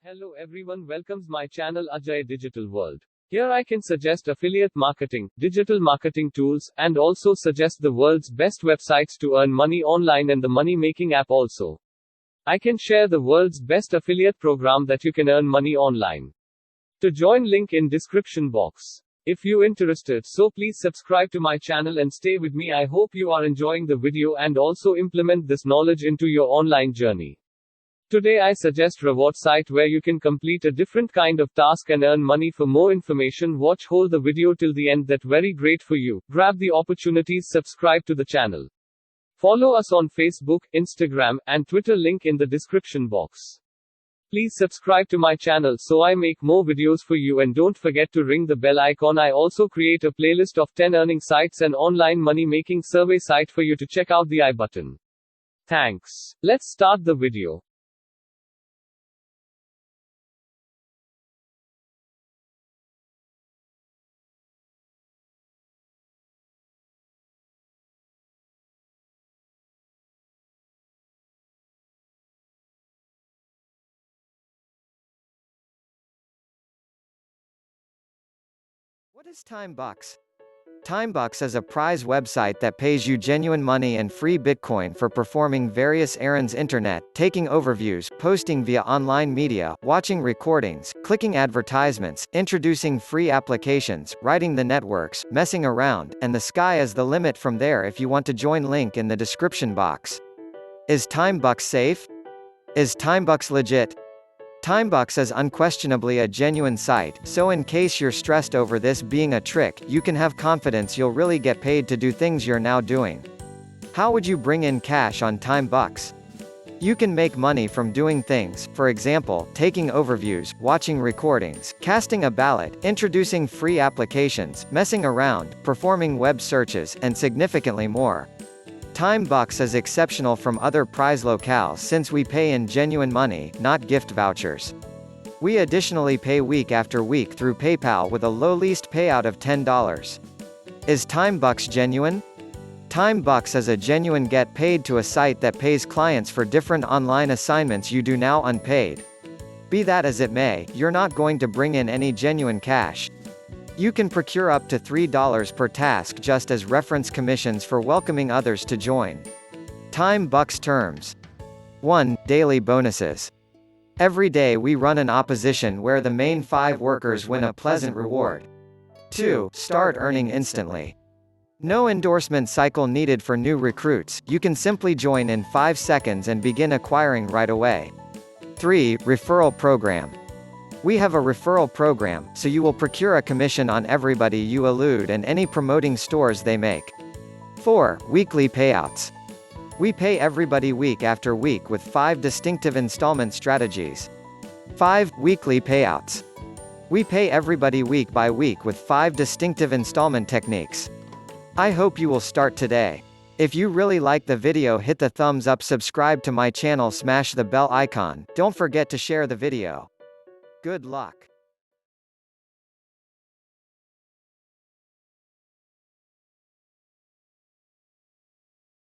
Hello everyone, welcomes my channel Ajay Digital World. Here I can suggest affiliate marketing, digital marketing tools, and also suggest the world's best websites to earn money online and the money making app also. I can share the world's best affiliate program that you can earn money online. To join, link in description box. If you interested, so please subscribe to my channel and stay with me. I hope you are enjoying the video and also implement this knowledge into your online journey. Today I suggest reward site where you can complete a different kind of task and earn money. For more information, watch whole the video till the end. That very great for you. Grab the opportunities, subscribe to the channel. Follow us on Facebook, Instagram, and Twitter, link in the description box. Please subscribe to my channel so I make more videos for you, and don't forget to ring the bell icon. I also create a playlist of 10 earning sites and online money making survey site for you to check out the I button. Thanks. Let's start the video. What is TIMEBUCKS? TIMEBUCKS is a prize website that pays you genuine money and free Bitcoin for performing various errands: internet, taking overviews, posting via online media, watching recordings, clicking advertisements, introducing free applications, writing the networks, messing around, and the sky is the limit from there. If you want to join, link in the description box. Is TIMEBUCKS safe? Is TIMEBUCKS legit? TIMEBUCKS is unquestionably a genuine site, so in case you're stressed over this being a trick, you can have confidence you'll really get paid to do things you're now doing. How would you bring in cash on TIMEBUCKS? You can make money from doing things, for example, taking overviews, watching recordings, casting a ballot, introducing free applications, messing around, performing web searches, and significantly more. TIMEBUCKS is exceptional from other prize locales since we pay in genuine money, not gift vouchers. We additionally pay week after week through PayPal with a low least payout of $10. Is TIMEBUCKS genuine? TIMEBUCKS is a genuine get paid to a site that pays clients for different online assignments you do now unpaid. Be that as it may, you're not going to bring in any genuine cash. You can procure up to $3 per task just as reference commissions for welcoming others to join. TIMEBUCKS terms. 1. Daily bonuses. Every day we run an opposition where the main 5 workers win a pleasant reward. 2. Start earning instantly. No endorsement cycle needed for new recruits, you can simply join in 5 seconds and begin acquiring right away. 3. Referral program. We have a referral program, so you will procure a commission on everybody you elude and any promoting stores they make. 4. Weekly payouts. We pay everybody week after week with 5 distinctive installment strategies. 5. Weekly payouts. We pay everybody week by week with 5 distinctive installment techniques. I hope you will start today. If you really like the video, hit the thumbs up, subscribe to my channel, smash the bell icon, don't forget to share the video. Good luck.